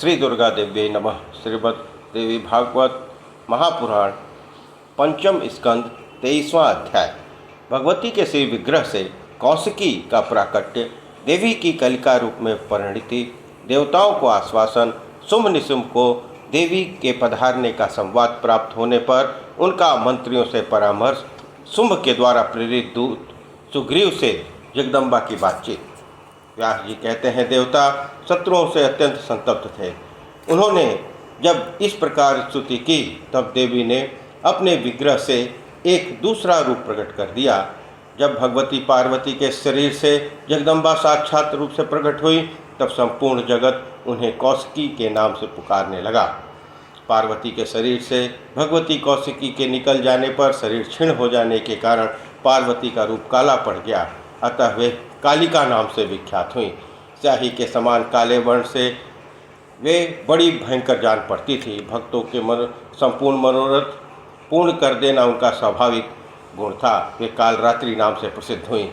श्री दुर्गा देव्यै नमः। श्रीमद् देवी भागवत महापुराण पंचम स्कंद 23वां अध्याय। भगवती के श्री विग्रह से कौशिकी का प्राकट्य, देवी की कलिका रूप में परिणति, देवताओं को आश्वासन, शुंभ निशुंभ को देवी के पधारने का संवाद प्राप्त होने पर उनका मंत्रियों से परामर्श, शुंभ के द्वारा प्रेरित दूत सुग्रीव से जगदम्बा की बातचीत। व्यास जी कहते हैं, देवता शत्रुओं से अत्यंत संतप्त थे। उन्होंने जब इस प्रकार स्तुति की तब देवी ने अपने विग्रह से एक दूसरा रूप प्रकट कर दिया। जब भगवती पार्वती के शरीर से जगदम्बा साक्षात रूप से प्रकट हुई तब संपूर्ण जगत उन्हें कौशिकी के नाम से पुकारने लगा। पार्वती के शरीर से भगवती कौशिकी के निकल जाने पर शरीर क्षीण हो जाने के कारण पार्वती का रूप काला पड़ गया, अतः वे कालिका नाम से विख्यात हुई। स्याही के समान काले वर्ण से वे बड़ी भयंकर जान पड़ती थी। भक्तों के संपूर्ण मनोरथ पूर्ण कर देना उनका स्वाभाविक गुण था। वे कालरात्रि नाम से प्रसिद्ध हुई।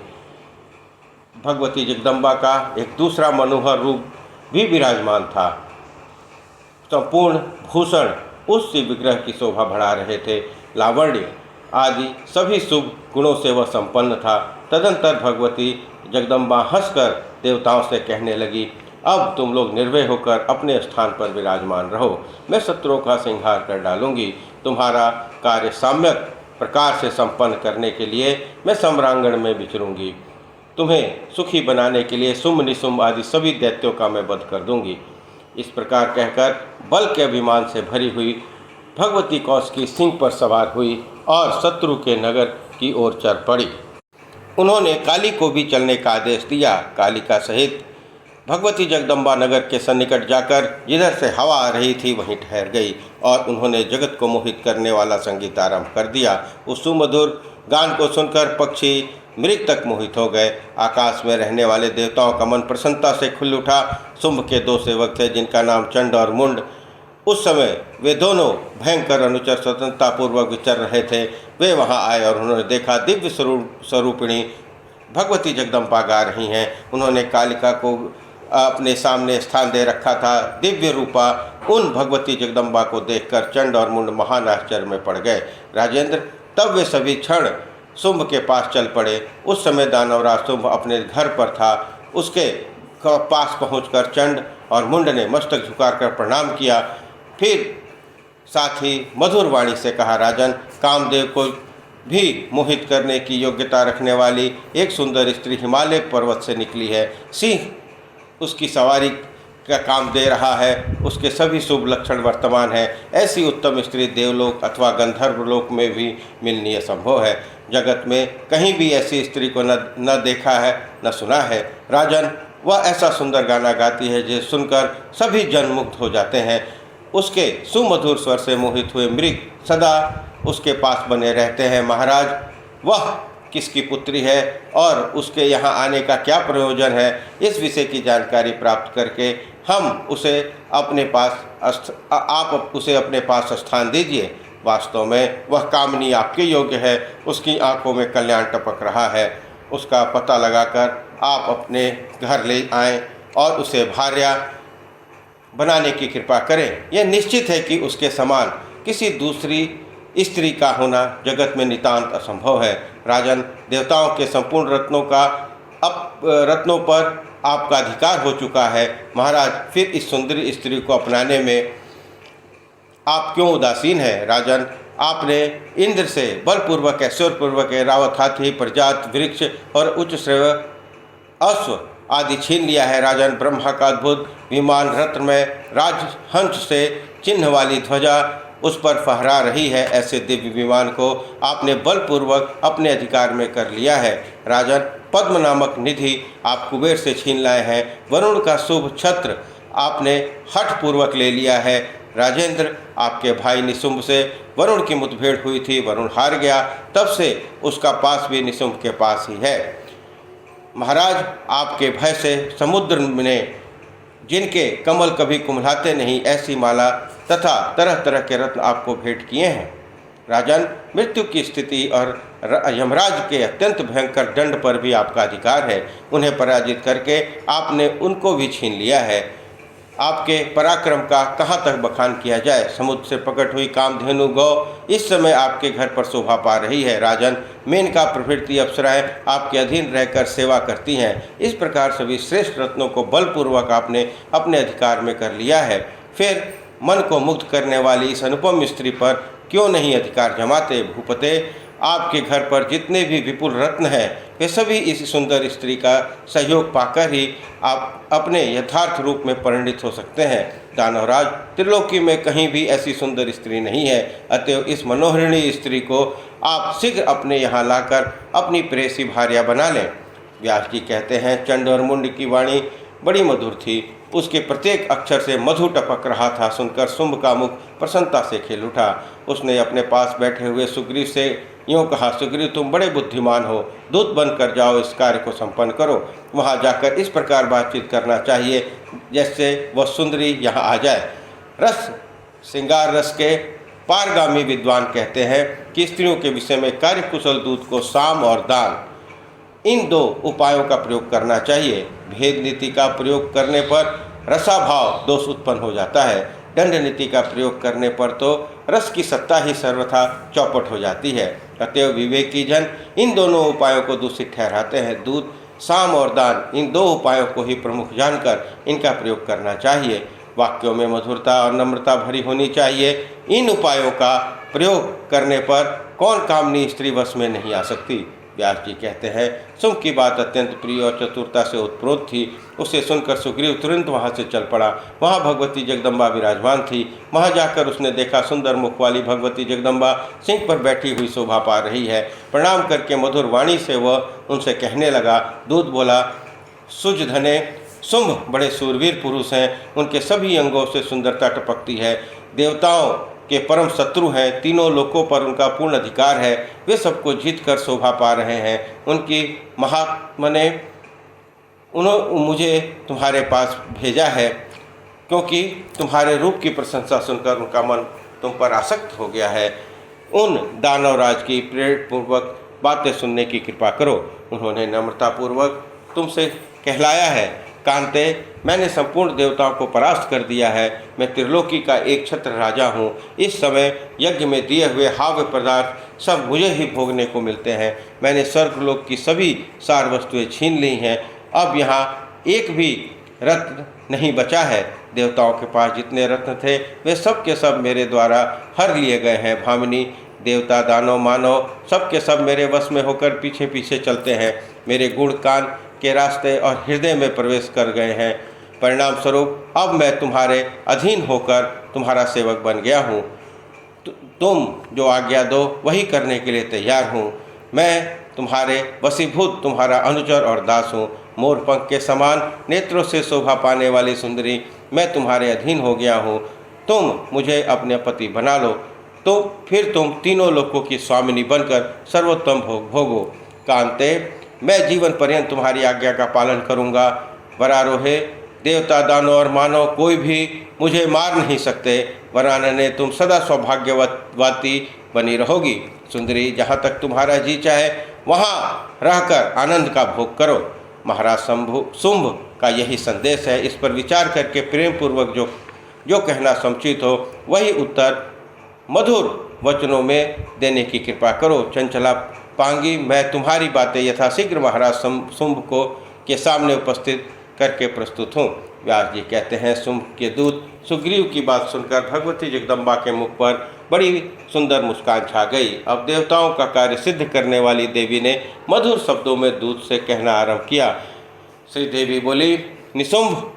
भगवती जगदम्बा का एक दूसरा मनोहर रूप भी विराजमान था। संपूर्ण भूषण उस विग्रह की शोभा बढ़ा रहे थे। लावण्य आदि सभी शुभ गुणों से वह संपन्न था। तदंतर भगवती जगदम्बा हंसकर देवताओं से कहने लगी, अब तुम लोग निर्भय होकर अपने स्थान पर विराजमान रहो। मैं शत्रुओं का संहार कर डालूंगी। तुम्हारा कार्य सम्यक प्रकार से संपन्न करने के लिए मैं सम्रांगण में विचरूंगी। तुम्हें सुखी बनाने के लिए शुंभ निशुंभ आदि सभी दैत्यों का मैं वध कर दूंगी। इस प्रकार कहकर बल के अभिमान से भरी हुई भगवती कौशिकी सिंह पर सवार हुई और शत्रु के नगर की ओर चल पड़ी। उन्होंने काली को भी चलने का आदेश दिया। कालिका सहित भगवती जगदम्बा नगर के सन्निकट जाकर जिधर से हवा आ रही थी वहीं ठहर गई और उन्होंने जगत को मोहित करने वाला संगीत आरंभ कर दिया। उस सुमधुर गान को सुनकर पक्षी मृग तक मोहित हो गए। आकाश में रहने वाले देवताओं का मन प्रसन्नता से खुल उठा। शुंभ के दो सेवक थे जिनका नाम चंड और मुंड। उस समय वे दोनों भयंकर अनुचर स्वतंत्रतापूर्वक विचर रहे थे। वे वहां आए और उन्होंने देखा दिव्य स्वरूपिणी भगवती जगदम्बा गा रही हैं। उन्होंने कालिका को अपने सामने स्थान दे रखा था। दिव्य रूपा उन भगवती जगदम्बा को देखकर चंड और मुंड महान आश्चर्य में पड़ गए। राजेंद्र, तब वे सभी क्षण शुंभ के पास चल पड़े। उस समय दानवराज शुंभ अपने घर पर था। उसके पास पहुंचकर चंड और मुंड ने मस्तक झुकाकर प्रणाम किया। फिर साथ ही मधुर वाणी से कहा, राजन, कामदेव को भी मोहित करने की योग्यता रखने वाली एक सुंदर स्त्री हिमालय पर्वत से निकली है। सिंह उसकी सवारी का काम दे रहा है। उसके सभी शुभ लक्षण वर्तमान है। ऐसी उत्तम स्त्री देवलोक अथवा गंधर्व लोक में भी मिलनी असंभव है। जगत में कहीं भी ऐसी स्त्री को न देखा है न सुना है। राजन, वह ऐसा सुंदर गाना गाती है जिसे सुनकर सभी जन मुग्ध हो जाते हैं। उसके सुमधुर स्वर से मोहित हुए मृग सदा उसके पास बने रहते हैं। महाराज, वह किसकी पुत्री है और उसके यहाँ आने का क्या प्रयोजन है, इस विषय की जानकारी प्राप्त करके हम उसे अपने पास आप उसे अपने पास स्थान दीजिए। वास्तव में वह कामनी आपके योग्य है। उसकी आंखों में कल्याण टपक रहा है। उसका पता लगाकर आप अपने घर ले आएं और उसे भार्या बनाने की कृपा करें। यह निश्चित है कि उसके समान किसी दूसरी स्त्री का होना जगत में नितांत असंभव है। राजन, देवताओं के संपूर्ण रत्नों पर आपका अधिकार हो चुका है। महाराज, फिर इस सुंदरी स्त्री को अपनाने में आप क्यों उदासीन हैं? राजन, आपने इंद्र से बलपूर्वक ऐश्वर्यपूर्वक रावत हाथी, प्रजात वृक्ष और उच्च श्रेय अश्व आदि छीन लिया है। राजन, ब्रह्मा का अद्भुत विमान रत्न में राजहंस से चिन्ह वाली ध्वजा उस पर फहरा रही है। ऐसे दिव्य विमान को आपने बलपूर्वक अपने अधिकार में कर लिया है। राजन, पद्म नामक निधि आप कुबेर से छीन लाए हैं। वरुण का शुभ छत्र आपने हठपूर्वक ले लिया है। राजेंद्र, आपके भाई निशुंभ से वरुण की मुठभेड़ हुई थी। वरुण हार गया, तब से उसका पास भी निशुंभ के पास ही है। महाराज, आपके भय से समुद्र ने जिनके कमल कभी कुम्हलाते नहीं, ऐसी माला तथा तरह तरह के रत्न आपको भेंट किए हैं। राजन, मृत्यु की स्थिति और यमराज के अत्यंत भयंकर दंड पर भी आपका अधिकार है। उन्हें पराजित करके आपने उनको भी छीन लिया है। आपके पराक्रम का कहाँ तक बखान किया जाए। समुद्र से प्रकट हुई कामधेनु गौ इस समय आपके घर पर शोभा पा रही है। राजन, मेनका प्रभृति अप्सराएं आपके अधीन रहकर सेवा करती हैं। इस प्रकार सभी श्रेष्ठ रत्नों को बलपूर्वक आपने अपने अधिकार में कर लिया है। फिर मन को मुग्ध करने वाली इस अनुपम स्त्री पर क्यों नहीं अधिकार जमाते। भूपते, आपके घर पर जितने भी विपुल रत्न हैं वे सभी इस सुंदर स्त्री का सहयोग पाकर ही आप अपने यथार्थ रूप में परिणित हो सकते हैं। दानवराज, त्रिलोकी में कहीं भी ऐसी सुंदर स्त्री नहीं है, अतएव इस मनोहरिणी स्त्री को आप शीघ्र अपने यहाँ लाकर अपनी प्रेयसी भार्या बना लें। व्यास जी कहते हैं, चंड और मुंड की वाणी बड़ी मधुर थी। उसके प्रत्येक अक्षर से मधु टपक रहा था। सुनकर शुंभ का मुख प्रसन्नता से खिल उठा। उसने अपने पास बैठे हुए सुग्रीव से यूँ कहा, सुग्रीव, तुम बड़े बुद्धिमान हो, दूत बनकर जाओ, इस कार्य को संपन्न करो। वहाँ जाकर इस प्रकार बातचीत करना चाहिए जैसे वह सुंदरी यहाँ आ जाए। रस श्रृंगार रस के पारगामी विद्वान कहते हैं कि स्त्रियों के विषय में कार्यकुशल दूत को साम और दान, इन दो उपायों का प्रयोग करना चाहिए। भेद नीति का प्रयोग करने पर रसाभाव दोष उत्पन्न हो जाता है। दंड नीति का प्रयोग करने पर तो रस की सत्ता ही सर्वथा चौपट हो जाती है। अतएव विवेकी जन इन दोनों उपायों को दूषित ठहराते हैं। दूत, साम और दान, इन दो उपायों को ही प्रमुख जानकर इनका प्रयोग करना चाहिए। वाक्यों में मधुरता और नम्रता भरी होनी चाहिए। इन उपायों का प्रयोग करने पर कौन कामनी स्त्री वश में नहीं आ सकती। व्यास जी कहते हैं, शुंभ की बात अत्यंत प्रिय और चतुरता से उत्प्रोत थी। उसे सुनकर सुग्रीव तुरंत वहाँ से चल पड़ा। वहाँ भगवती जगदम्बा विराजमान थी। वहाँ जाकर उसने देखा सुंदर मुख वाली भगवती जगदम्बा सिंह पर बैठी हुई शोभा पा रही है। प्रणाम करके मधुर वाणी से वह उनसे कहने लगा। दूत बोला, सुजधने, शुंभ बड़े सूरवीर पुरुष हैं, उनके सभी अंगों से सुंदरता टपकती है। देवताओं के परम शत्रु हैं, तीनों लोकों पर उनका पूर्ण अधिकार है। वे सबको जीत कर शोभा पा रहे हैं। उनकी महात्मा ने मुझे तुम्हारे पास भेजा है क्योंकि तुम्हारे रूप की प्रशंसा सुनकर उनका मन तुम पर आसक्त हो गया है। उन दानवराज की प्रेरपूर्वक बातें सुनने की कृपा करो। उन्होंने नम्रतापूर्वक तुमसे कहलाया है, कांते, मैंने संपूर्ण देवताओं को परास्त कर दिया है। मैं त्रिलोकी का एक छत्र राजा हूँ। इस समय यज्ञ में दिए हुए हाव्य पदार्थ सब मुझे ही भोगने को मिलते हैं। मैंने स्वर्गलोक की सभी सार वस्तुएं छीन ली हैं। अब यहाँ एक भी रत्न नहीं बचा है। देवताओं के पास जितने रत्न थे वे सब के सब मेरे द्वारा हर लिए गए हैं। भामिनी, देवता, दानव, मानव सब के सब मेरे वश में होकर पीछे पीछे चलते हैं। मेरे गुण कान के रास्ते और हृदय में प्रवेश कर गए हैं। परिणाम स्वरूप अब मैं तुम्हारे अधीन होकर तुम्हारा सेवक बन गया हूँ। तुम जो आज्ञा दो वही करने के लिए तैयार हूँ। मैं तुम्हारे वशीभूत तुम्हारा अनुचर और दास हूँ। मोरपंख के समान नेत्रों से शोभा पाने वाली सुंदरी, मैं तुम्हारे अधीन हो गया हूँ। तुम मुझे अपने पति बना लो तो फिर तुम तीनों लोकों की स्वामिनी बनकर सर्वोत्तम भोग भोगो। कांते, मैं जीवन पर्यंत तुम्हारी आज्ञा का पालन करूंगा। वरारोहे, देवता, दानव और मानव कोई भी मुझे मार नहीं सकते। वरानने, तुम सदा सौभाग्यवती बनी रहोगी। सुंदरी, जहाँ तक तुम्हारा जी चाहे वहाँ रहकर आनंद का भोग करो। महाराज शुंभ का यही संदेश है। इस पर विचार करके प्रेम पूर्वक जो कहना समुचित हो वही उत्तर मधुर वचनों में देने की कृपा करो। चंचला पांगी, मैं तुम्हारी बातें यथाशीघ्र महाराज शुंभ को के सामने उपस्थित करके प्रस्तुत हूँ। व्यास जी कहते हैं, शुंभ के दूत सुग्रीव की बात सुनकर भगवती जगदम्बा के मुख पर बड़ी सुंदर मुस्कान छा गई। अब देवताओं का कार्य सिद्ध करने वाली देवी ने मधुर शब्दों में दूत से कहना आरंभ किया। श्री देवी बोली, निशुंभ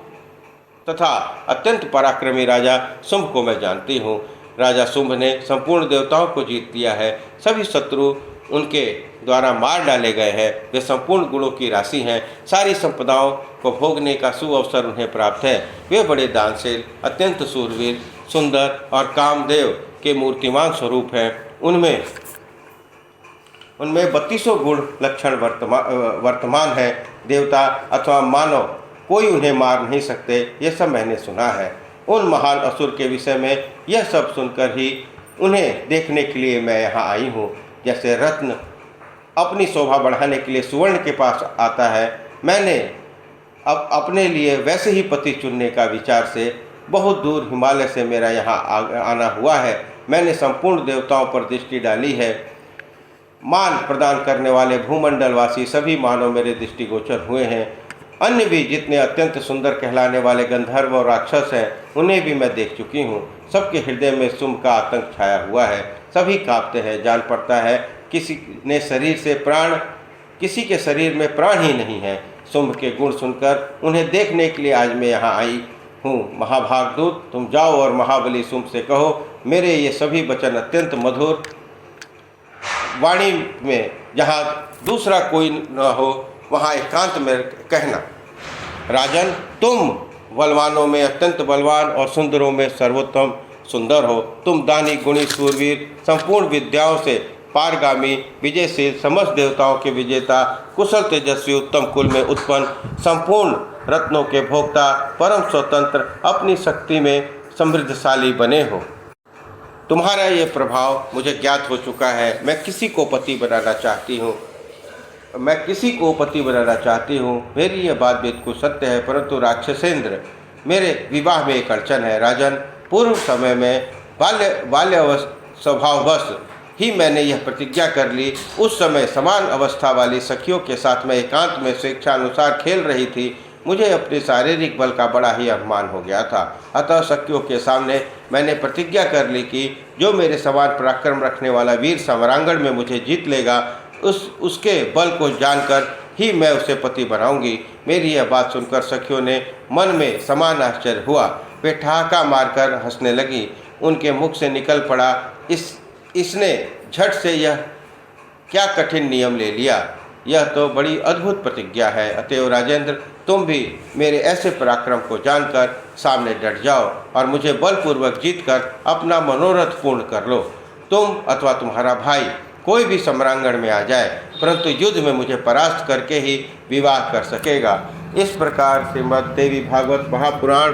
तथा अत्यंत पराक्रमी राजा शुंभ को मैं जानती हूँ। राजा शुंभ ने संपूर्ण देवताओं को जीत लिया है। सभी शत्रु उनके द्वारा मार डाले गए हैं। वे संपूर्ण गुणों की राशि हैं। सारी संपदाओं को भोगने का सुअवसर उन्हें प्राप्त है। वे बड़े दानशील, अत्यंत सूरवीर, सुंदर और कामदेव के मूर्तिमान स्वरूप हैं। उनमें 32 गुण लक्षण वर्तमान है। देवता अथवा मानव कोई उन्हें मार नहीं सकते, ये सब मैंने सुना है। उन महान असुर के विषय में यह सब सुनकर ही उन्हें देखने के लिए मैं यहाँ आई हूँ। जैसे रत्न अपनी शोभा बढ़ाने के लिए सुवर्ण के पास आता है, मैंने अब अपने लिए वैसे ही पति चुनने का विचार से बहुत दूर हिमालय से मेरा यहाँ आना हुआ है। मैंने संपूर्ण देवताओं पर दृष्टि डाली है। मान प्रदान करने वाले भूमंडलवासी सभी मानव मेरे दृष्टिगोचर हुए हैं। अन्य भी जितने अत्यंत सुंदर कहलाने वाले गंधर्व और राक्षस हैं, उन्हें भी मैं देख चुकी हूँ। सबके हृदय में शुंभ का आतंक छाया हुआ है। सभी कांपते हैं। जान पड़ता है किसी के शरीर में प्राण ही नहीं है। शुंभ के गुण सुनकर उन्हें देखने के लिए आज मैं यहाँ आई हूँ। महाभाग दूत, तुम जाओ और महाबली शुंभ से कहो, मेरे ये सभी वचन अत्यंत मधुर वाणी में, जहाँ दूसरा कोई न हो वहाँ एकांत में कहना। राजन, तुम बलवानों में अत्यंत बलवान और सुंदरों में सर्वोत्तम सुंदर हो। तुम दानी, गुणी, सूरवीर, संपूर्ण विद्याओं से पारगामी, विजयशील, समस्त देवताओं के विजेता, कुशल, तेजस्वी, उत्तम कुल में उत्पन्न, संपूर्ण रत्नों के भोक्ता, परम स्वतंत्र, अपनी शक्ति में समृद्धशाली बने हो। तुम्हारा ये प्रभाव मुझे ज्ञात हो चुका है। मैं किसी को पति बनाना चाहती हूँ। मेरी यह बात बिल्कुल सत्य है, परंतु राक्षसेंद्र, मेरे विवाह में एक अड़चन है। राजन, पूर्व समय में बाल्य स्वभाववश ही मैंने यह प्रतिज्ञा कर ली। उस समय समान अवस्था वाली सखियों के साथ मैं एकांत में स्वेच्छानुसार खेल रही थी। मुझे अपने शारीरिक बल का बड़ा ही अभिमान हो गया था। अतः सखियों के सामने मैंने प्रतिज्ञा कर ली कि जो मेरे समान पराक्रम रखने वाला वीर समरांगण में मुझे जीत लेगा, उसके बल को जानकर ही मैं उसे पति बनाऊंगी। मेरी यह बात सुनकर सखियों ने मन में समान आश्चर्य हुआ। वे ठहाका मारकर हंसने लगी। उनके मुख से निकल पड़ा, इसने झट से यह क्या कठिन नियम ले लिया। यह तो बड़ी अद्भुत प्रतिज्ञा है। अतएव राजेंद्र, तुम भी मेरे ऐसे पराक्रम को जानकर सामने डट जाओ और मुझे बलपूर्वक जीतकर अपना मनोरथ पूर्ण कर लो। तुम अथवा तुम्हारा भाई कोई भी सम्रांगण में आ जाए, परंतु युद्ध में मुझे परास्त करके ही विवाह कर सकेगा। इस प्रकार श्रीमद् देवी भागवत महापुराण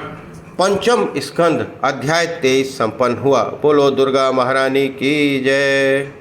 पंचम स्कंध अध्याय 23 संपन्न हुआ। बोलो दुर्गा महारानी की जय।